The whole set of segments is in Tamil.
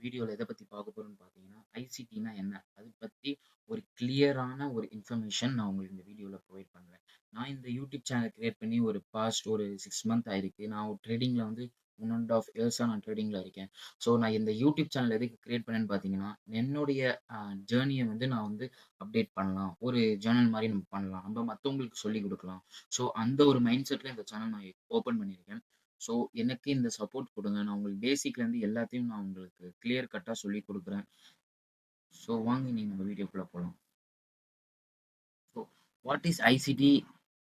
வீடியோல எத பத்தி பார்க்க போறோம்ன்னு பார்த்தீங்கன்னா, ஐசிடின்னா என்ன? அது பத்தி ஒரு கிளியரான ஒரு இன்ஃபர்மேஷன் நான் உங்களுக்கு இந்த வீடியோல ப்ரொவைட் பண்றேன். நான் இந்த யூடியூப் சேனல் கிரியேட் பண்ணி ஒரு பாஸ்ட் ஒரு 6 மந்த் ஆயிருக்கு. நான் ஒரு ட்ரேடிங்ல வந்து 1 1/2 இயர்ஸா நான் ட்ரேடிங்ல இருக்கேன். ஸோ நான் இந்த யூடியூப் சேனல் எதுக்கு கிரியேட் பண்ணேன்னு பார்த்தீங்கன்னா, என்னுடைய ஜர்னிய வந்து நான் வந்து அப்டேட் பண்ணலாம். ஒரு ஜர்னல் மாரி நம்ம பண்ணலாம். நம்ம மத்தவங்களுக்கு சொல்லிக் குடுக்கலாம். ஸோ அந்த ஒரு மைண்ட் செட்ல இந்த சேனல் நான் ஓப்பன் பண்ணியிருக்கேன். ஸோ எனக்கு இந்த சப்போர்ட் குடுங்க. நான் உங்களுக்கு பேசிக்லேருந்து எல்லாத்தையும் நான் உங்களுக்கு கிளியர் கட்டா சொல்லிக் குடுக்குறேன். ஸோ வாங்க இன்னைக்கு நம்ம வீடியோக்குள்ள போலாம். So what is ICT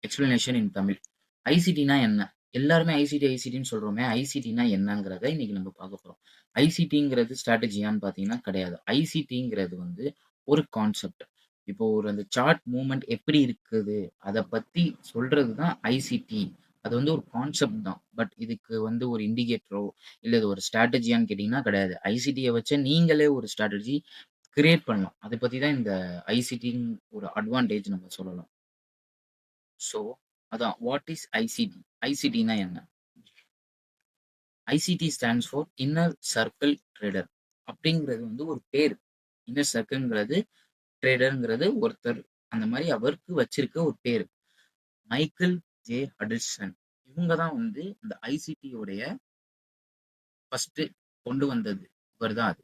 explanation in Tamil? ஐசிடினா என்ன? எல்லாருமே ஐசிடின்னு சொல்றோமே, ஐசிடினா என்னங்கிறத இன்னைக்கு நம்ம பார்க்க போறோம். ஐசிடிங்கிறது ஸ்ட்ராட்டஜியான்னு பார்த்தீங்கன்னா கிடையாது. ஐசிடிங்கிறது வந்து ஒரு கான்செப்ட். இப்போ ஒரு அந்த சார்ட் மூவ்மெண்ட் எப்படி இருக்குது? அத பத்தி சொல்றது தான் ஐசிடி. அது வந்து ஒரு கான்செப்ட் தான். பட் இதுக்கு வந்து ஒரு இண்டிகேட்டரோ, இல்ல இது ஒரு ஸ்ட்ராட்டஜியான்னு கேட்டீங்கன்னா கிடையாது. ஐசிடிய வச்சு நீங்களே ஒரு ஸ்ட்ராட்டஜி கிரியேட் பண்ணலாம். அத பத்தி தான் இந்த ஐசிடின்னு ஒரு அட்வான்டேஜ் நம்ம சொல்லலாம். ஸோ அதான் வாட் இஸ் ஐசிடி? ஐசிடினா என்ன? ICT stands for inner circle trader. அப்படிங்கிறது வந்து ஒரு பேர். இன்னர் சர்க்கிள்ங்கிறது ட்ரேடர்ங்கிறது ஒருத்தர் அந்த மாதிரி அவருக்கு வச்சிருக்க ஒரு பேரு. மைக்கேல் ஜே ஹடில்சன் இவங்க தான் வந்து இந்த ஐசிடி உடைய ஃபர்ஸ்ட் கொண்டு வந்தது. இவர் தான் அது.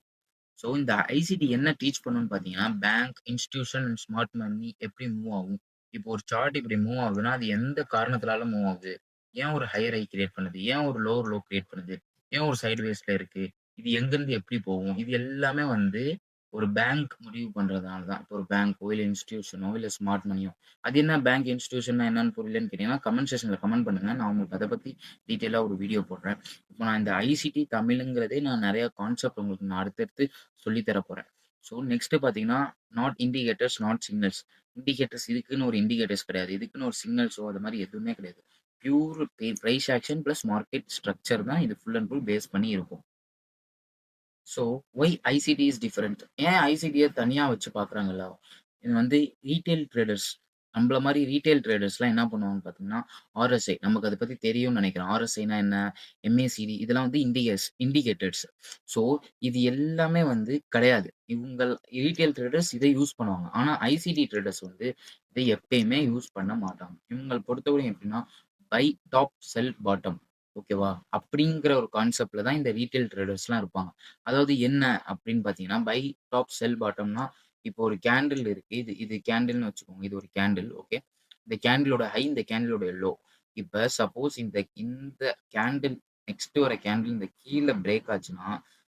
ஸோ இந்த ஐசிடி என்ன டீச் பண்ணுன்னு பார்த்தீங்கன்னா, bank, institution and smart money எப்படி மூவ் ஆகும். இப்போ ஒரு சார்ட் இப்படி மூவ் ஆகுதுன்னா, அது எந்த காரணத்தினால மூவ் ஆகுது? ஏன் ஒரு ஹையர் ஹை கிரியேட் பண்ணுது? ஏன் ஒரு லோவர் லோ கிரியேட் பண்ணுது? ஏன் ஒரு சைட்வேஸ்ல இருக்கு? இது எங்கேருந்து எப்படி போகும்? இது எல்லாமே வந்து ஒரு பேங்க் முடிவு பண்றதுனால தான். இப்போ ஒரு பேங்க்கோ, இல்ல இன்ஸ்டிடியூஷனோ, இல்ல ஸ்மார்ட் மனியோ. அது என்ன பேங்க், இன்ஸ்டிடியூஷன்னா என்னன்னு புரியலன்னு கேட்டீங்கன்னா, கமெண்ட் செக்ஷன்ல கமெண்ட் பண்ணுங்க. நான் உங்களுக்கு அத பத்தி டீட்டெயிலா ஒரு வீடியோ போடுறேன். இப்போ நான் இந்த ஐசிடி தமிழ்ங்கிறதே நான் நெறைய கான்செப்ட் உங்களுக்கு நான் அடுத்தடுத்து சொல்லி தர போறேன். ஸோ நெக்ஸ்ட் பார்த்தீங்கன்னா, not indicators, not signals. Indicators இதுக்குன்னு ஒரு இண்டிகேட்டர்ஸ் கிடையாது. இதுக்குன்னு ஒரு சிக்னல்ஸோ அது மாரி எதுவுமே கிடையாது. Pure price action plus market structure தான் இது ஃபுல் அண்ட் ஃபுல் பேஸ் பண்ணி இருக்கும். So why ICT is different? ஏன் ஐசிடிய தனியா வச்சு பார்க்குறாங்கல்ல? இது வந்து ரீட்டெயில் ட்ரேடர்ஸ் நம்மள மாரி ரீட்டெயில் ட்ரேடர்ஸ்லாம் என்ன பண்ணுவாங்கன்னு பார்த்தீங்கன்னா, ஆர்எஸ்ஐ நமக்கு அத பத்தி தெரியும்னு நெனைக்கிறேன். ஆர்எஸ்ஐனா என்ன? எம்ஏசிடி இதெல்லாம் வந்து இண்டிகேட்டர்ஸ். ஸோ இது எல்லாமே வந்து கிடையாது. இவங்கள் ரீட்டெயில் ட்ரேடர்ஸ் இத யூஸ் பண்ணுவாங்க. ஆனா ஐசிடி ட்ரேடர்ஸ் வந்து இத எப்பயுமே யூஸ் பண்ண மாட்டாங்க. இவங்கள பொறுத்தவரையும் எப்படின்னா, பை டாப், செல் பாட்டம். ஓகேவா? அப்படிங்கிற ஒரு கான்செப்ட்ல தான் இந்த ரீட்டெயில் ட்ரேடர்ஸ்லாம் இருப்பாங்க. அதாவது என்ன அப்படின்னு பார்த்தீங்கன்னா, பை டாப், செல் பாட்டம்னா, இப்போ ஒரு கேண்டில் இருக்கு. இது இது கேண்டில்னு வச்சுக்கோங்க. இது ஒரு கேண்டில். ஓகே. இந்த கேண்டிலோட ஹை, இந்த கேண்டிலோட லோ. இப்ப சப்போஸ் இந்த இந்த கேண்டில் நெக்ஸ்ட் வர கேண்டில் இந்த கீழ பிரேக் ஆச்சுன்னா,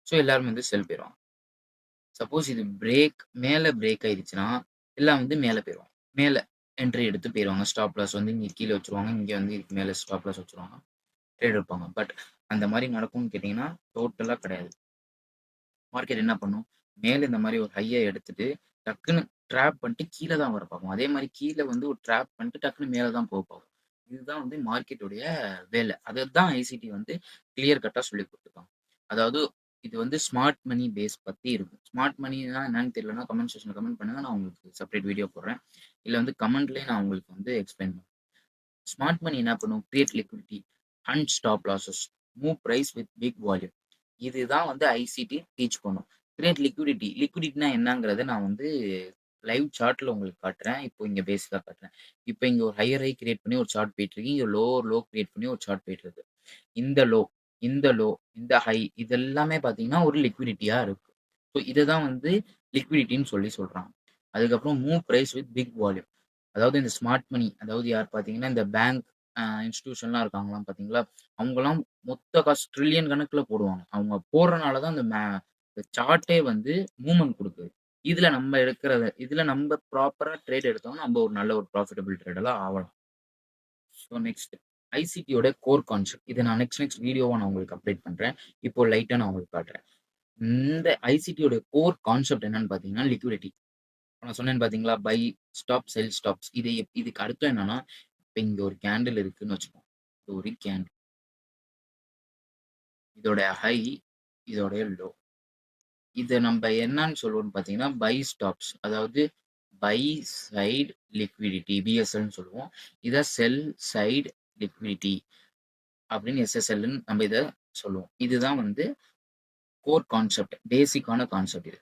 ஸோ எல்லாரும் வந்து செல் போயிருவாங்க. சப்போஸ் இது மேல பிரேக் ஆயிடுச்சுன்னா, எல்லாம் வந்து மேல போயிருவாங்க. மேல என்ட்ரி எடுத்து போயிருவாங்க. ஸ்டாப் லாஸ் வந்து இங்க கீழ வச்சுருவாங்க. இங்க வந்து இதுக்கு மேல ஸ்டாப் லாஸ் வச்சுருவாங்க. ட்ரேட் எடுப்பாங்க. பட் அந்த மாரி நடக்கும்னு கேட்டீங்கன்னா, டோட்டலா கிடையாது. மார்க்கெட் என்ன பண்ணும்? மேல இந்த மாரி ஒரு ஹைய எடுத்துட்டு, டக்குன்னு ட்ராப் பண்ணிட்டு கீழ தான் வர பார்க்கும். அதே மாரி கீழ வந்து ஒரு ட்ராப் பண்ணிட்டு டக்குன்னு மேல தான் பார்க்கும். இதுதான் வந்து மார்க்கெட்டுடைய வேலை. அததான் ஐசிடி வந்து கிளியர் கட்டா சொல்லிக் குடுத்துருக்காங்க. அதாவது இது வந்து ஸ்மார்ட் மனி பேஸ் பத்தி இருக்கும். ஸ்மார்ட் மனினா என்னன்னு தெரியலன்னா, கமெண்ட் செக்ஷன்ல கமெண்ட் பண்ணுங்க. நான் உங்களுக்கு செப்பரேட் வீடியோ போடுறேன். இல்ல வந்து கமெண்ட்லயே நான் உங்களுக்கு வந்து எக்ஸ்பிளைன் பண்றேன். ஸ்மார்ட் மனி என்ன பண்ணும்? Create liquidity, hunt stop losses, move price with big volume. இதுதான் வந்து ஐசிடி டீச் பண்ணும். Create liquidity. லிக்விடிட்டினா என்னங்கிறத நான் வந்து லைவ் சார்ட்ல உங்களுக்கு காட்டுறேன். இப்போ இங்க பேசிக்கா காட்டுறேன். இப்போ இங்க ஒரு ஹையர் ஹை கிரியேட் பண்ணி ஒரு சார்ட் போயிட்டு இருக்கு. இங்க லோவர் லோ கிரியேட் பண்ணி ஒரு சார்ட் போயிட்டு இருக்கு. இந்த லோ, இந்த லோ, இந்த ஹை இது எல்லாமே பார்த்தீங்கன்னா ஒரு லிக்விடிட்டியா இருக்கு. ஸோ இதுதான் வந்து லிக்விடிட்டின்னு சொல்லி சொல்றாங்க. அதுக்கப்புறம் move price with big volume. அதாவது இந்த ஸ்மார்ட் மனி அதாவது யார் பார்த்தீங்கன்னா, இந்த பேங்க் இன்ஸ்டிடியூஷன்லாம் இருக்காங்களாம் பார்த்தீங்களா? அவங்கலாம் மொத்த காசு ட்ரில்லியன் கணக்குல போடுவாங்க. அவங்க போடுறனால தான் இந்த சார்ட்டே வந்து மூவ்மெண்ட் குடுக்குது. இதுல நம்ம ப்ராப்பரா ட்ரேட் எடுத்தோம்னா, நம்ம ஒரு நல்ல ஒரு ப்ராஃபிட்டபிள் ட்ரேடரா ஆவலாம். ஸோ நெக்ஸ்ட் ஐசிடியோட கோர் கான்செப்ட். இத நான் நெக்ஸ்ட் வீடியோவா நான் உங்களுக்கு அப்டேட் பண்றேன். இப்போ லைட்டா நான் உங்களுக்கு காட்டுறேன். இந்த ஐசிடியோட கோர் கான்செப்ட் என்னன்னு பார்த்தீங்கன்னா, லிக்விடிட்டி. நான் சொன்னேன் பார்த்தீங்களா? Buy stop, sell stops. இதுக்கு அர்த்தம் என்னன்னா, இப்ப இங்க ஒரு கேண்டில் இருக்குன்னு வச்சுக்கோங்க. இது ஒரு கேண்டில். இதோட ஹை, இதோட லோ. இத நம்ப என்னன்னு சொல்லுவோம்னு பார்த்தீங்கன்னா, பை ஸ்டாப்ஸ். அதாவது பை சைடு லிக்விடிட்டி பிஎஸ்எல்ன்னு சொல்லுவோம். இத செல் சைடு லிக்விடிட்டி அப்படின்னு எஸ்எஸ்எல்ன்னு நம்ம இத சொல்லுவோம். இதுதான் வந்து கோர் கான்செப்ட், பேசிக்கான கான்செப்ட் இது.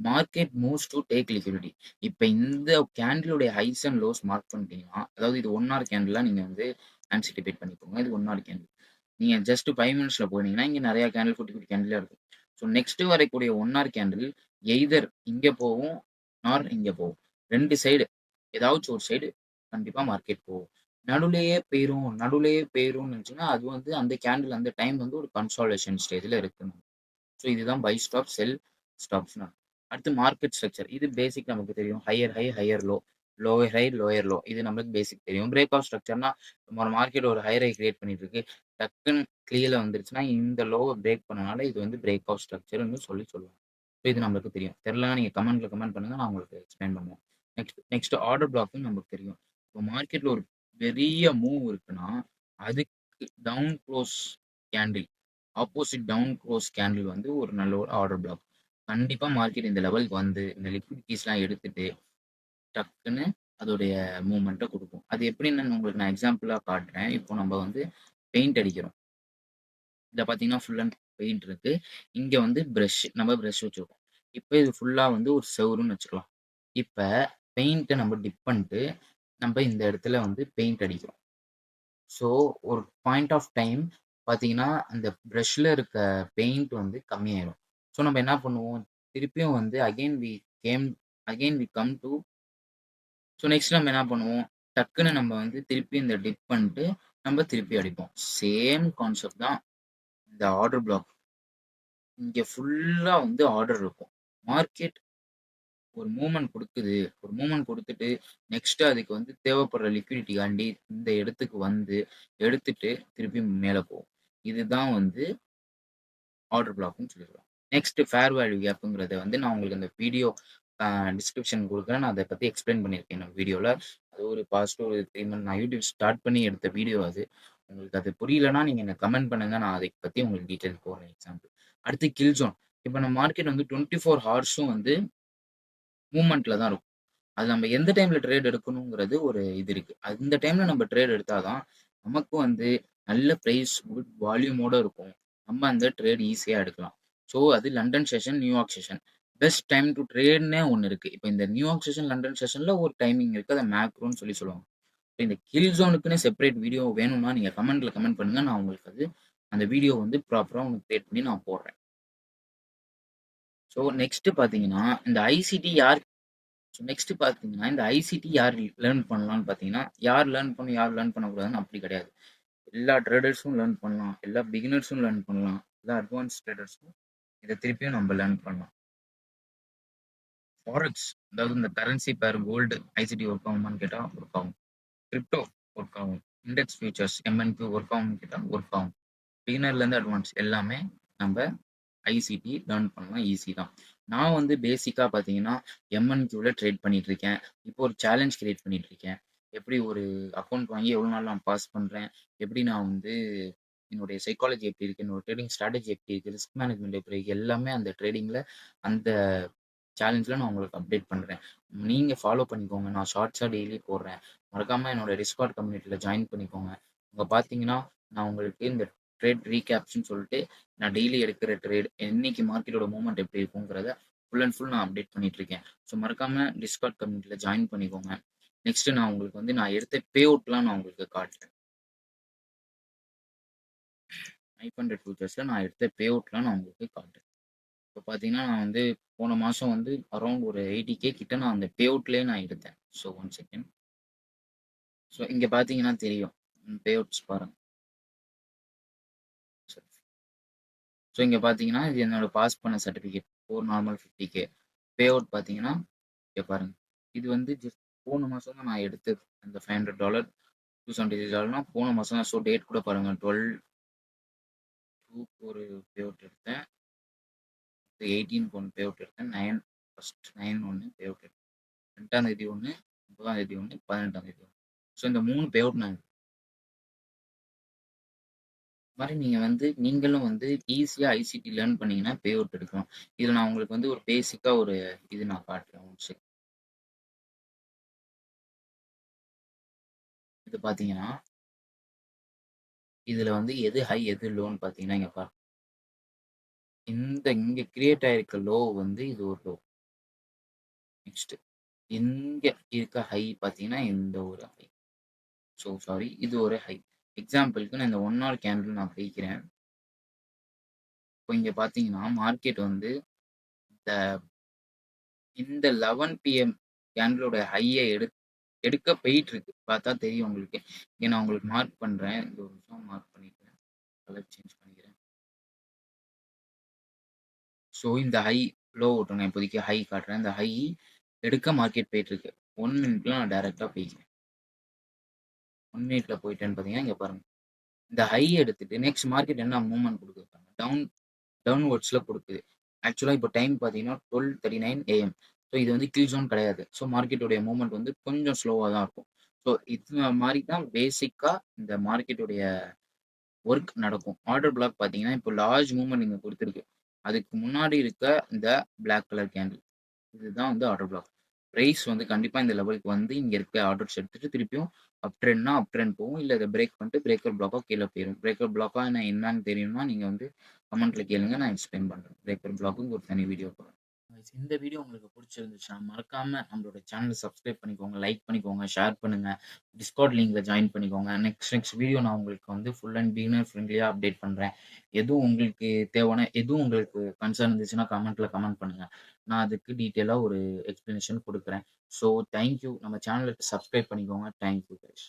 Market moves to take liquidity. இப்ப இந்த கேண்டிலுடைய ஹைஸ் அண்ட் லோஸ் மார்க் பண்ணிட்டீங்கன்னா, அதாவது இது 1 ஹார் கேண்டிலா நீங்க வந்து ஆன்டிசிபேட் பண்ணிக்கோங்க. இது 1 ஹார் கேண்டில். நீங்க ஜஸ்ட் 5 மினிட்ஸ்ல போனீங்கன்னா, இங்க நெறைய கேண்டில் குட்டி, குட்டி கேண்டிலா இருக்கும். ஸோ நெக்ஸ்ட் வரக்கூடிய 1 ஹார் கேண்டில் எய்தர் இங்க போகும், ஆர் இங்க போகும். 2 சைடு ஏதாச்சும் ஒரு சைடு கண்டிப்பா மார்க்கெட் போகும். நடுவுலயே போயிரும்னு நினைச்சீங்கன்னா, அது வந்து அந்த கேண்டில் அந்த டைம் வந்து ஒரு கன்சாலிடேஷன் ஸ்டேஜ்ல இருக்கு. ஸோ இதுதான் பை ஸ்டாப், செல் ஸ்டாப்ஸ்னா. அடுத்து மார்க்கெட் ஸ்ட்ரக்சர். இது பேசிக் நமக்கு தெரியும். Higher high, higher low, lower high, lower low. இது நம்மளுக்கு பேசிக் தெரியும். பிரேக் ஆஃப் ஸ்ட்ரக்சர்னா ஒரு மார்க்கெட் ஒரு ஹையர் ஹை கிரியேட் பண்ணிட்டு இருக்கு. டக்குன்னு கீழ வந்துருச்சுன்னா, இந்த லோவ பிரேக் பண்ணனால இது வந்து பிரேக் ஆஃப் ஸ்ட்ரக்சர்ன்னு சொல்லுவாங்க. ஸோ இது நம்மளுக்கு தெரியும். தெரியலனா நீங்க கமெண்ட்ல கமெண்ட் பண்ணுங்க. நான் உங்களுக்கு எக்ஸ்பிளைன் பண்ணுவேன். நெக்ஸ்ட் ஆர்டர் பிளாக்கும் நமக்கு தெரியும். இப்போ மார்க்கெட்ல ஒரு பெரிய மூவ் இருக்குன்னா, அதுக்கு down close candle, opposite down close candle வந்து ஒரு நல்ல ஒரு ஆர்டர் பிளாக். கண்டிப்பா மார்க்கெட் இந்த லெவலுக்கு வந்து இந்த லிக்விடிட்டீஸ்லாம் எடுத்துட்டு டக்குன்னு அதோடைய மூவ்மெண்ட்ட குடுக்கும். அது எப்படின்னு உங்களுக்கு நான் எக்ஸாம்பிளா காட்டுறேன். இப்போ நம்ம வந்து பெயிண்ட் அடிக்கிறோம். இத பார்த்தீங்கன்னா, ஃபுல் அண்ட் பெயிண்ட் இருக்கு. இங்க வந்து நம்ம பிரஷ் வச்சிருக்கோம். இப்ப இது ஃபுல்லா வந்து ஒரு செவுருன்னு வச்சுக்கலாம். இப்ப பெயிண்ட்ட நம்ம டிப் பண்ணிட்டு, நம்ப இந்த இடத்துல வந்து பெயிண்ட் அடிக்கிறோம். ஸோ, ஒரு பாயிண்ட் ஆஃப் டைம் பார்த்தீங்கன்னா, அந்த பிரஷ்ல இருக்க பெயிண்ட் வந்து கம்மியாயிரும். ஸோ, நம்ம என்ன பண்ணுவோம், திருப்பியும் வந்து game again we come to so, next நம்ம என்ன பண்ணுவோம், டக்குன்னு நம்ம வந்து திருப்பி இந்த டிப் பண்ணிட்டு, நம்ம திருப்பி அடிப்போம். சேம் கான்செப்ட் தான் இந்த ஆர்டர் பிளாக். இங்க ஃபுல்லா வந்து ஆர்டர் இருக்கும். மார்க்கெட் ஒரு மூவ்மெண்ட் குடுக்குது. ஒரு மூவ்மெண்ட் குடுத்துட்டு, நெக்ஸ்ட் அதுக்கு வந்து தேவைப்படுற லிக்விடிட்டிக்காண்டி இந்த இடத்துக்கு வந்து, எடுத்துட்டு திருப்பி மேல போகும். இதுதான் வந்து ஆர்டர் பிளாக்ன்னு சொல்லிருவேன். நெக்ஸ்ட் ஃபேர் வேல்யூ கேப்ங்கிறத வந்து நான் உங்களுக்கு அந்த வீடியோ டிஸ்கிரிப்ஷன் குடுக்குறேன். நான் அத பத்தி எக்ஸ்பிளைன் பண்ணியிருக்கேன் என்னோட வீடியோல. அது ஒரு பாஸ்ட் ஒரு 3 மந்த் நான் யூடியூப் ஸ்டார்ட் பண்ணி எடுத்த வீடியோ அது. உங்களுக்கு அது புரியலன்னா நீங்க எனக்கு கமெண்ட் பண்ணுங்க. நான் அதை பத்தி உங்களுக்கு டீட்டெயில் போடுறேன் எக்ஸாம்பிள். அடுத்து கில் ஜோன். இப்ப நம்ம மார்க்கெட் வந்து 24 ஹார்ஸும் வந்து மூவ்மெண்ட்ல தான் இருக்கும். அது நம்ம எந்த டைம்ல ட்ரேட் எடுக்கணுங்கிறது ஒரு இது இருக்கு. அந்த டைம்ல நம்ம ட்ரேட் எடுத்தா தான், நமக்கு வந்து நல்ல பிரைஸ், குட் வால்யூமோட இருக்கும். நம்ம அந்த ட்ரேட் ஈஸியா எடுக்கலாம். ஸோ அது London session, New York session. Best time to ட்ரேட்ன்னே ஒண்ணு இருக்கு. இப்ப இந்த நியூயார்க் செஷன், லண்டன் செஷன்ல ஒரு டைமிங் இருக்கு. அத மேக்ரோன்னு சொல்லுவாங்க. இப்ப இந்த கில் ஜோனுக்குன்னு செப்பரேட் வீடியோ வேணும்னா, நீங்க கமெண்ட்ல கமெண்ட் பண்ணுங்க. நான் உங்களுக்கு அந்த வீடியோ வந்து ப்ராப்பரா உங்களுக்கு கிரியேட் பண்ணி நான் போடுறேன். ஸோ நெக்ஸ்ட் பார்த்தீங்கன்னா, இந்த ஐசிடி யார் நெக்ஸ்ட் பார்த்தீங்கன்னா, இந்த ஐசிடி யார் லேர்ன் பண்ணலாம்னு பார்த்தீங்கன்னா, யார் லேர்ன் பண்ணணும், யார் லேர்ன் பண்ணக்கூடாதுன்னு அப்படி கிடையாது. எல்லா ட்ரேடர்ஸும் லேர்ன் பண்ணலாம். எல்லா பிகினர்ஸும் லேர்ன் பண்ணலாம். எல்லா அட்வான்ஸ் ட்ரேடர்ஸும் இத திருப்பியும் நம்ம லேர்ன் பண்ணலாம். ஃபாரெக்ஸ் அதாவது இந்த கரன்சி பேர் கோல்டு ஐசிடி ஒர்க் ஆகுமான்னு கேட்டா ஒர்க் ஆகும். கிரிப்டோ ஒர்க் ஆகும். இண்டெக்ஸ் ஃபியூச்சர்ஸ் எம்என்கு ஒர்க் ஆகும்னு கேட்டா ஒர்க் ஆகும். பிகினர்லேருந்து அட்வான்ஸ் எல்லாமே நம்ம ஐசிடி லேர்ன் பண்ணலாம் ஈஸி தான். நான் வந்து பேசிக்கா பார்த்தீங்கன்னா, எம்என்கியூல ட்ரேட் பண்ணிட்டு இருக்கேன். இப்போ ஒரு சேலஞ்ச் கிரியேட் பண்ணிட்டு இருக்கேன். எப்படி ஒரு அக்கவுண்ட் வாங்கி எவ்வளோ நாள் நான் பாஸ் பண்றேன். எப்படி நான் வந்து என்னுடைய சைக்காலஜி எப்படி இருக்கு, என்னோட ட்ரேடிங் ஸ்ட்ராட்டஜி எப்படி இருக்கு, ரிஸ்க் மேனேஜ்மெண்ட் எப்படி இருக்கு, எல்லாமே அந்த ட்ரேடிங்ல அந்த சேலஞ்சில நான் உங்களுக்கு அப்டேட் பண்றேன். நீங்க ஃபாலோ பண்ணிக்கோங்க. நான் ஷார்ட்ஸா டெய்லி போடுறேன். மறக்காம என்னோட டிஸ்கார்ட் கம்யூனிட்டில ஜாயின் பண்ணிக்கோங்க. அங்க பார்த்தீங்கன்னா, நான் உங்களுக்கு இந்த ட்ரேட் ரீகேப்ஸ்ன்னு சொல்லிட்டு நான் டெய்லி எடுக்கிற ட்ரேட், இன்னைக்கு மார்க்கெட்டோட மூவ்மெண்ட் எப்படி இருக்குங்கிறத ஃபுல் அண்ட் ஃபுல் நான் அப்டேட் பண்ணிட்டு இருக்கேன். ஸோ மறக்காம டிஸ்கார்ட் கம்யூனிட்டில ஜாயின் பண்ணிக்கோங்க. நெக்ஸ்ட் நான் உங்களுக்கு வந்து நான் எடுத்த பே அவுட்லாம் நான் உங்களுக்கு காட்டுறேன். 500 ஃபியூச்சர்ஸ்ல நான் எடுத்த பே அவுட்லாம் நான் உங்களுக்கு காட்டுறேன். இப்போ பார்த்தீங்கன்னா, நான் வந்து போன மாசம் வந்து அரவுண்ட் ஒரு 80K கிட்ட நான் அந்த பே அவுட்லயே நான் எடுத்தேன். So one second. ஸோ இங்க பார்த்தீங்கன்னா தெரியும். பே அவுட்ஸ் பாருங்க. ஸோ இங்க பார்த்தீங்கன்னா, இது என்னோட பாஸ் பண்ண certificate. 4 normal 50K. Pay out பார்த்தீங்கன்னா, இங்க பாருங்க. இது வந்து ஜஸ்ட் போன மாசம் தான் நான் எடுத்தது. அந்த $500 $276னா போன மாசம் தான். ஸோ டேட் கூட பாருங்க. 12/2 ஒரு பே அவுட் எடுத்தேன். 18க்கு ஒண்ணு பே அவுட் எடுத்தேன். 9 ஒண்ணு பே அவுட் எடுத்தேன். 2ஆம் தேதி ஒண்ணு, 30ஆம் தேதி ஒண்ணு, 18ஆம் தேதி ஒண்ணு. ஸோ இந்த 3 பே அவுட் நான் மாரி நீங்க வந்து நீங்களும் வந்து ஈஸியா ஐசிடி லேர்ன் பண்ணீங்கன்னா பே அவுட் எடுக்கலாம். இதுல நான் உங்களுக்கு வந்து ஒரு பேசிக்கா ஒரு இது நான் காட்டுறேன். One second. இது பார்த்தீங்கன்னா, இதுல வந்து எது ஹை எது லோன்னு பார்த்தீங்கன்னா, இங்க பாருங்க. இங்க கிரியேட் ஆயிருக்க லோ வந்து இது ஒரு லோ. நெக்ஸ்ட் இங்க இருக்க ஹை பார்த்தீங்கன்னா, இந்த ஒரு ஹை. சாரி இது ஒரு ஹை. எக்ஸாம்பிள்க்கு நான் இந்த 1 ஹவர் கேண்டில் நான் பிரிக்கிறேன். இப்போ இங்க பார்த்தீங்கன்னா, மார்க்கெட் வந்து இந்த இந்த 11 பிஎம் கேண்டிலோட ஹைய எடுக்க போயிட்டு இருக்கு. பார்த்தா தெரியும் உங்களுக்கு. இங்க நான் உங்களுக்கு மார்க் பண்றேன். இந்த ஒரு நிமிஷம் மார்க் பண்ணிக்கிறேன். கலர் சேஞ்ச் பண்ணிக்கிறேன். இந்த ஹை லோ நான் இப்போதைக்கு ஹை காட்டுறேன். இந்த ஹை எடுக்க மார்க்கெட் போயிட்டு இருக்கு. 1 மினிட்ல நான் டைரக்ட்டா போய்க்கிறேன். 1 மினிட்ல போயிட்டேன்னு பார்த்தீங்கன்னா, இங்க பாருங்க. இந்த ஹை எடுத்துட்டு நெக்ஸ்ட் மார்க்கெட் என்ன மூவ்மெண்ட் குடுக்குது பாருங்க. டவுன்வர்ட்ஸ்ல குடுக்குது. ஆக்சுவலா இப்போ டைம் பார்த்தீங்கன்னா 12:39 ஏஎம். இது வந்து கில் ஜோன் கிடையாது. மார்க்கெட்டுடைய மூவ்மெண்ட் வந்து கொஞ்சம் ஸ்லோவா தான் இருக்கும். இது மாரி தான் பேசிக்கா இந்த மார்க்கெட்டுடைய ஒர்க் நடக்கும். ஆர்டர் பிளாக் பார்த்தீங்கன்னா, இப்போ லார்ஜ் மூவ்மெண்ட் இங்க குடுத்திருக்கு. அதுக்கு முன்னாடி இருக்க இந்த பிளாக் கலர் கேண்டில். இதுதான் வந்து ஆர்டர் பிளாக். பிரைஸ் வந்து கண்டிப்பா இந்த லெவலுக்கு வந்து இங்க இருக்க ஆர்டர்ஸ் எடுத்துட்டு திருப்பியும் அப் ட்ரெண்ட்னா அப் ட்ரெண்ட் போகும். இல்ல இத பிரேக் பண்ணிட்டு பிரேக்கர் பிளாக்கா கீழ போயிரும். பிரேக்கர் பிளாக்கா என்னன்னு தெரியும்னா, நீங்க வந்து கமெண்ட்ல கேளுங்க. நான் எக்ஸ்பிளைன் பண்றேன். பிரேக்கர் பிளாக்குக்கு ஒரு தனி வீடியோ போடுறேன். இந்த வீடியோ உங்களுக்கு பிடிச்சிருந்துச்சுன்னா, மறக்காம நம்மளோட சேனல சப்ஸ்கிரைப் பண்ணிக்கோங்க, லைக் பண்ணிக்கோங்க, ஷேர் பண்ணுங்க. டிஸ்கார்ட் லிங்க்ல ஜாயின் பண்ணிக்கோங்க. நெக்ஸ்ட் வீடியோ நான் உங்களுக்கு வந்து ஃபுல் அண்ட் பிகினர் ஃப்ரெண்ட்லியா அப்டேட் பண்றேன். எதுவும் உங்களுக்கு கன்சர்ன் இருந்துச்சுன்னா கமெண்ட்ல கமெண்ட் பண்ணுங்க. நான் அதுக்கு டீட்டெயிலா ஒரு எக்ஸ்ப்ளனேஷன் குடுக்குறேன். Thank you. நம்ம சேனலுக்கு சப்ஸ்கிரைப் பண்ணிக்கோங்க. Thank you guys.